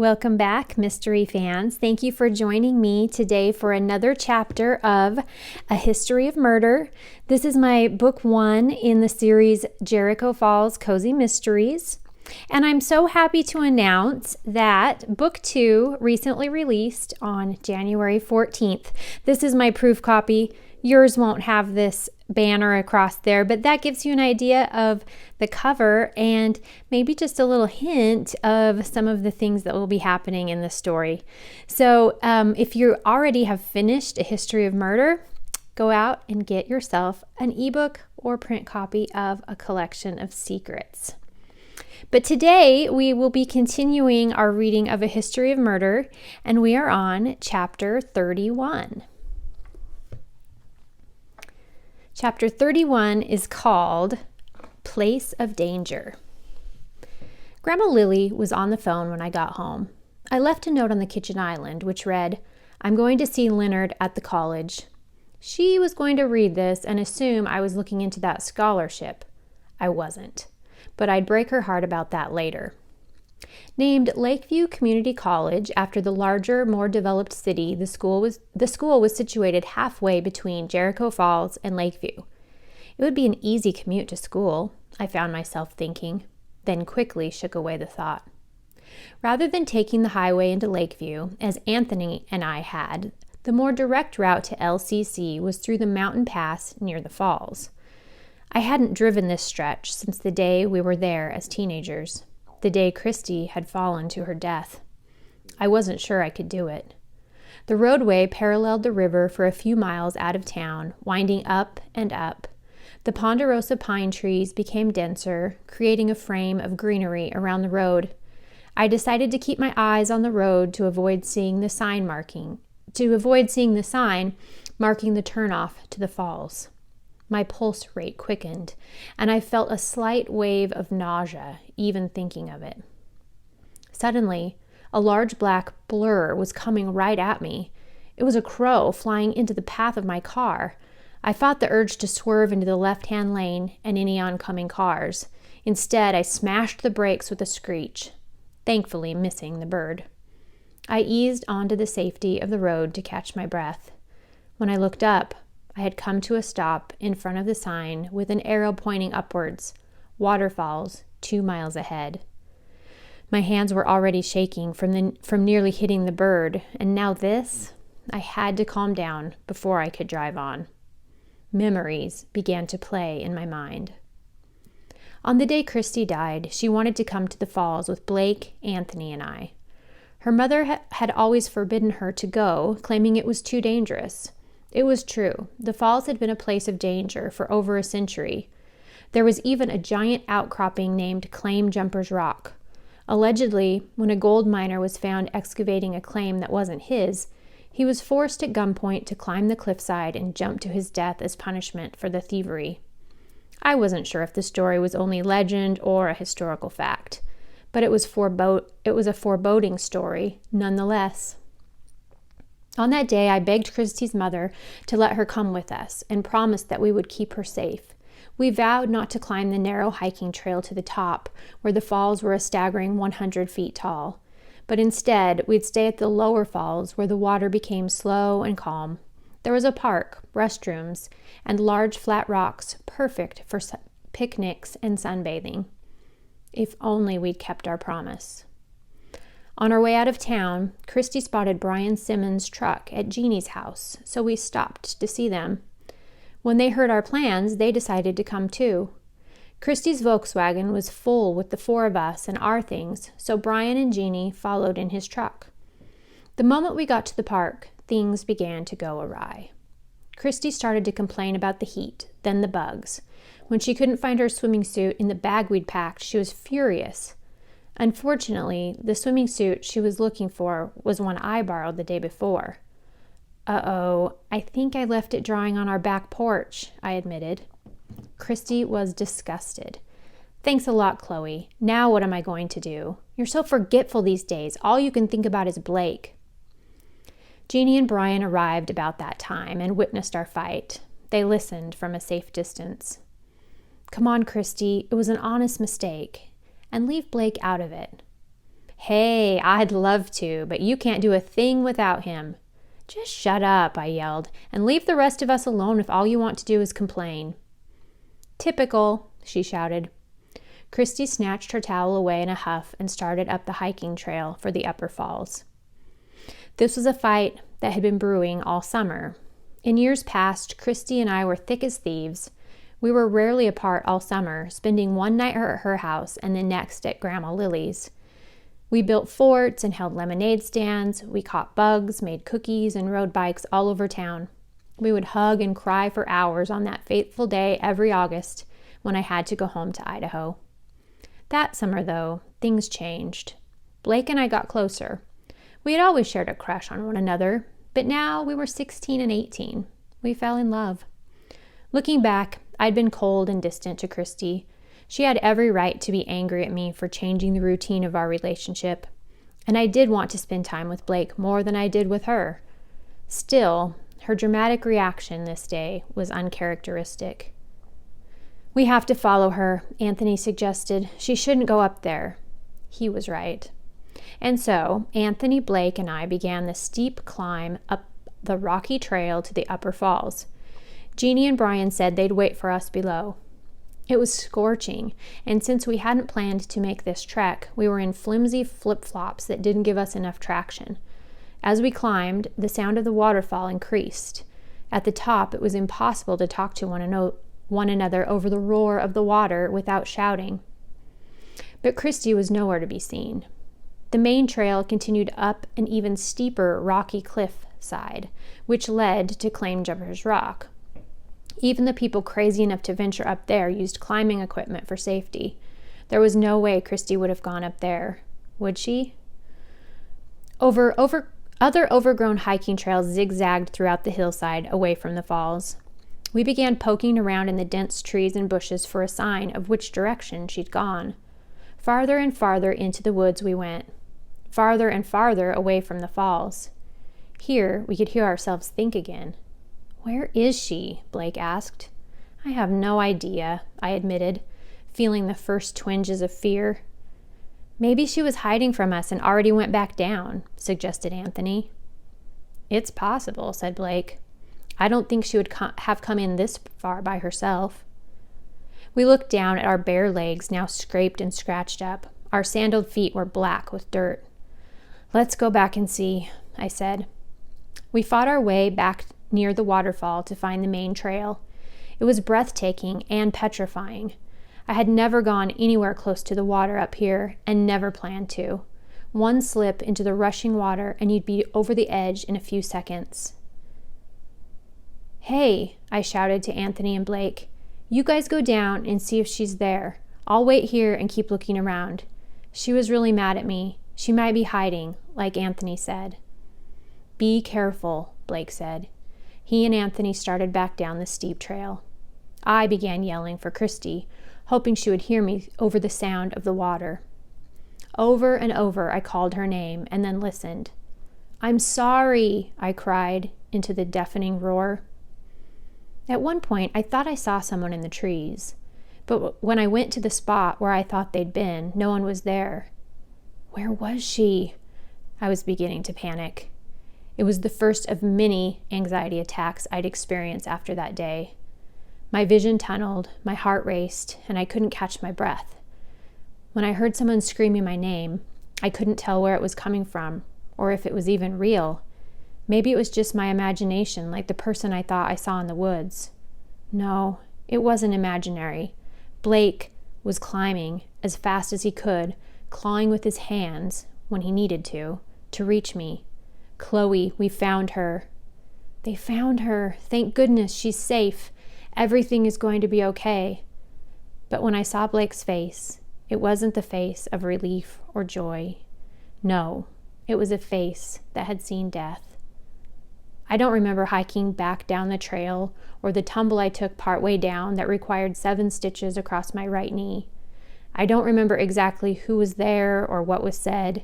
Welcome back, mystery fans. Thank you for joining me today for another chapter of A History of Murder. This is my book 1 in the series Jericho Falls Cozy Mysteries. And I'm so happy to announce that book 2 recently released on January 14th. This is my proof copy. Yours won't have this banner across there, but that gives you an idea of the cover and maybe just a little hint of some of the things that will be happening in the story. So if you already have finished A History of Murder, go out and get yourself an ebook or print copy of A Collection of Secrets. But today we will be continuing our reading of A History of Murder, and we are on chapter 31. Chapter 31 is called Place of Danger. Grandma Lily was on the phone when I got home. I left a note on the kitchen island which read, "I'm going to see Leonard at the college." She was going to read this and assume I was looking into that scholarship. I wasn't, but I'd break her heart about that later. Named Lakeview Community College after the larger, more developed city, the school was situated halfway between Jericho Falls and Lakeview. It would be an easy commute to school, I found myself thinking, then quickly shook away the thought. Rather than taking the highway into Lakeview, as Anthony and I had, the more direct route to LCC was through the mountain pass near the falls. I hadn't driven this stretch since the day we were there as teenagers. The day Christy had fallen to her death. I wasn't sure I could do it. The roadway paralleled the river for a few miles out of town, winding up and up. The ponderosa pine trees became denser, creating a frame of greenery around the road. I decided to keep my eyes on the road to avoid seeing the sign marking the turnoff to the falls. My pulse rate quickened, and I felt a slight wave of nausea, even thinking of it. Suddenly, a large black blur was coming right at me. It was a crow flying into the path of my car. I fought the urge to swerve into the left-hand lane and any oncoming cars. Instead, I smashed the brakes with a screech, thankfully missing the bird. I eased onto the safety of the road to catch my breath. When I looked up, I had come to a stop in front of the sign with an arrow pointing upwards, waterfalls 2 miles ahead. My hands were already shaking from nearly hitting the bird, and now this? I had to calm down before I could drive on. Memories began to play in my mind. On the day Christy died, she wanted to come to the falls with Blake, Anthony, and I. Her mother had always forbidden her to go, claiming it was too dangerous. It was true. The falls had been a place of danger for over a century. There was even a giant outcropping named Claim Jumper's Rock. Allegedly, when a gold miner was found excavating a claim that wasn't his, he was forced at gunpoint to climb the cliffside and jump to his death as punishment for the thievery. I wasn't sure if the story was only legend or a historical fact, but it was a foreboding story nonetheless. On that day, I begged Christy's mother to let her come with us and promised that we would keep her safe. We vowed not to climb the narrow hiking trail to the top, where the falls were a staggering 100 feet tall, but instead we'd stay at the lower falls where the water became slow and calm. There was a park, restrooms, and large flat rocks perfect for picnics and sunbathing. If only we'd kept our promise. On our way out of town, Christy spotted Brian Simmons' truck at Jeannie's house, so we stopped to see them. When they heard our plans, they decided to come too. Christy's Volkswagen was full with the 4 of us and our things, so Brian and Jeannie followed in his truck. The moment we got to the park, things began to go awry. Christy started to complain about the heat, then the bugs. When she couldn't find her swimming suit in the bag we'd packed, she was furious. Unfortunately, the swimming suit she was looking for was one I borrowed the day before. "Uh-oh, I think I left it drying on our back porch," I admitted. Christy was disgusted. "Thanks a lot, Chloe. Now what am I going to do? You're so forgetful these days. All you can think about is Blake." Jeannie and Brian arrived about that time and witnessed our fight. They listened from a safe distance. "Come on, Christy. It was an honest mistake. And leave Blake out of it." Hey, I'd love to, but you can't do a thing without him. Just shut up, I yelled, and leave the rest of us alone if all you want to do is complain. Typical, she shouted. Christy snatched her towel away in a huff and started up the hiking trail for the upper falls. This was a fight that had been brewing all summer. In years past, Christy and I were thick as thieves. We were rarely apart all summer, spending one night at her house and the next at Grandma Lily's. We built forts and held lemonade stands. We caught bugs, made cookies, and rode bikes all over town. We would hug and cry for hours on that fateful day every August when I had to go home to Idaho. That summer, though, things changed. Blake and I got closer. We had always shared a crush on one another, but now we were 16 and 18. We fell in love. Looking back, I'd been cold and distant to Christy. She had every right to be angry at me for changing the routine of our relationship, and I did want to spend time with Blake more than I did with her. Still, her dramatic reaction this day was uncharacteristic. We have to follow her, Anthony suggested. She shouldn't go up there. He was right. And so, Anthony, Blake, and I began the steep climb up the rocky trail to the upper falls. Jeannie and Brian said they'd wait for us below. It was scorching, and since we hadn't planned to make this trek, we were in flimsy flip-flops that didn't give us enough traction. As we climbed, the sound of the waterfall increased. At the top, it was impossible to talk to one another over the roar of the water without shouting. But Christy was nowhere to be seen. The main trail continued up an even steeper rocky cliff side, which led to Claim Jumper's Rock. Even the people crazy enough to venture up there used climbing equipment for safety. There was no way Christy would have gone up there, would she? Other overgrown hiking trails zigzagged throughout the hillside away from the falls. We began poking around in the dense trees and bushes for a sign of which direction she'd gone. Farther and farther into the woods we went, farther and farther away from the falls. Here we could hear ourselves think again. "Where is she?" Blake asked. "I have no idea," I admitted, feeling the first twinges of fear. "Maybe she was hiding from us and already went back down," suggested Anthony. "It's possible," said Blake. "I don't think she would have come in this far by herself." We looked down at our bare legs, now scraped and scratched up. Our sandaled feet were black with dirt. "Let's go back and see," I said. We fought our way back near the waterfall to find the main trail. It was breathtaking and petrifying. I had never gone anywhere close to the water up here and never planned to. One slip into the rushing water and you'd be over the edge in a few seconds. "Hey," I shouted to Anthony and Blake. "You guys go down and see if she's there. I'll wait here and keep looking around. She was really mad at me. She might be hiding, like Anthony said." "Be careful," Blake said. He and Anthony started back down the steep trail. I began yelling for Christy, hoping she would hear me over the sound of the water. Over and over I called her name and then listened. "I'm sorry," I cried into the deafening roar. At one point, I thought I saw someone in the trees, but when I went to the spot where I thought they'd been, no one was there. Where was she? I was beginning to panic. It was the first of many anxiety attacks I'd experienced after that day. My vision tunneled, my heart raced, and I couldn't catch my breath. When I heard someone screaming my name, I couldn't tell where it was coming from, or if it was even real. Maybe it was just my imagination, like the person I thought I saw in the woods. No, it wasn't imaginary. Blake was climbing as fast as he could, clawing with his hands, when he needed to reach me. "Chloe, we found her." "They found her. Thank goodness, she's safe. Everything is going to be okay." But when I saw Blake's face, it wasn't the face of relief or joy. No, it was a face that had seen death. I don't remember hiking back down the trail or the tumble I took partway down that required 7 stitches across my right knee. I don't remember exactly who was there or what was said,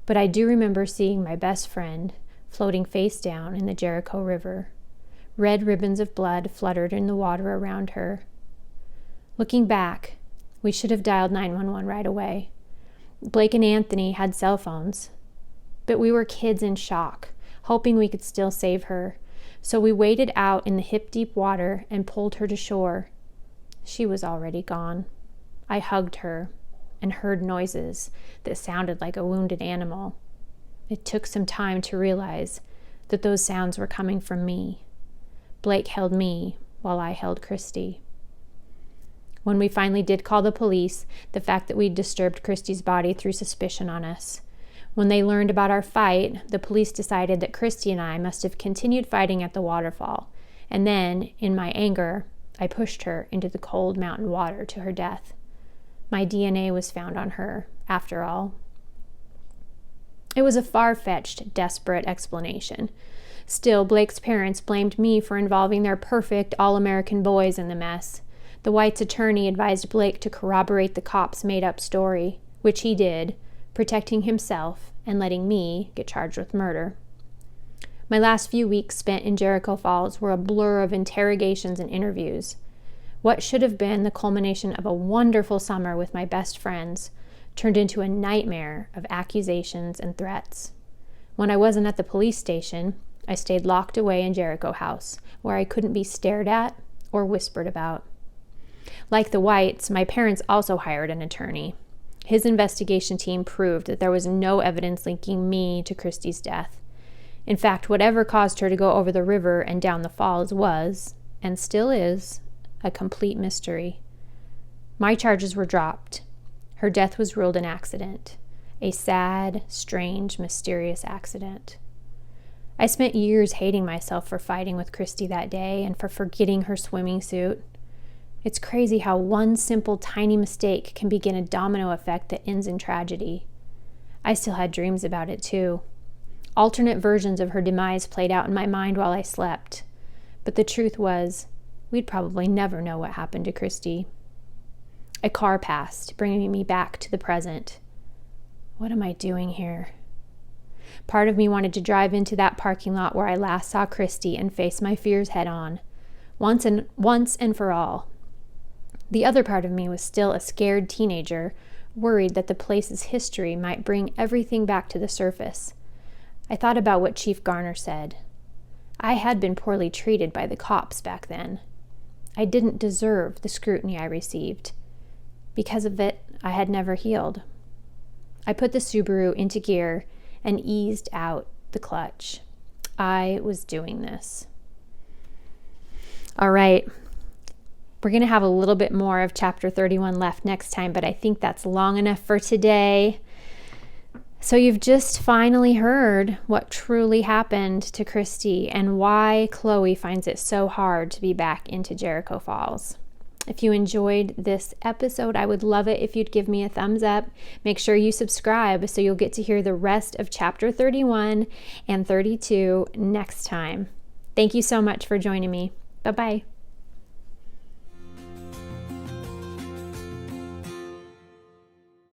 but I do remember seeing my best friend floating face down in the Jericho River. Red ribbons of blood fluttered in the water around her. Looking back, we should have dialed 911 right away. Blake and Anthony had cell phones, but we were kids in shock, hoping we could still save her. So we waded out in the hip-deep water and pulled her to shore. She was already gone. I hugged her and heard noises that sounded like a wounded animal. It took some time to realize that those sounds were coming from me. Blake held me while I held Christy. When we finally did call the police, the fact that we'd disturbed Christy's body threw suspicion on us. When they learned about our fight, the police decided that Christy and I must have continued fighting at the waterfall, and then, in my anger, I pushed her into the cold mountain water to her death. My DNA was found on her, after all. It was a far-fetched, desperate explanation. Still, Blake's parents blamed me for involving their perfect, all-American boys in the mess. The Whites' attorney advised Blake to corroborate the cops' made-up story, which he did, protecting himself and letting me get charged with murder. My last few weeks spent in Jericho Falls were a blur of interrogations and interviews. What should have been the culmination of a wonderful summer with my best friends turned into a nightmare of accusations and threats. When I wasn't at the police station, I stayed locked away in Jericho House, where I couldn't be stared at or whispered about. Like the Whites, my parents also hired an attorney. His investigation team proved that there was no evidence linking me to Christy's death. In fact, whatever caused her to go over the river and down the falls was, and still is, a complete mystery. My charges were dropped. Her death was ruled an accident. A sad, strange, mysterious accident. I spent years hating myself for fighting with Christy that day and for forgetting her swimming suit. It's crazy how one simple, tiny mistake can begin a domino effect that ends in tragedy. I still had dreams about it, too. Alternate versions of her demise played out in my mind while I slept. But the truth was, we'd probably never know what happened to Christy. A car passed, bringing me back to the present. What am I doing here? Part of me wanted to drive into that parking lot where I last saw Christy and face my fears head on, once and for all. The other part of me was still a scared teenager, worried that the place's history might bring everything back to the surface. I thought about what Chief Garner said. I had been poorly treated by the cops back then. I didn't deserve the scrutiny I received. Because of it, I had never healed. I put the Subaru into gear and eased out the clutch. I was doing this. All right. We're going to have a little bit more of chapter 31 left next time, but I think that's long enough for today. So you've just finally heard what truly happened to Christy and why Chloe finds it so hard to be back into Jericho Falls. If you enjoyed this episode, I would love it if you'd give me a thumbs up. Make sure you subscribe so you'll get to hear the rest of chapter 31 and 32 next time. Thank you so much for joining me. Bye-bye.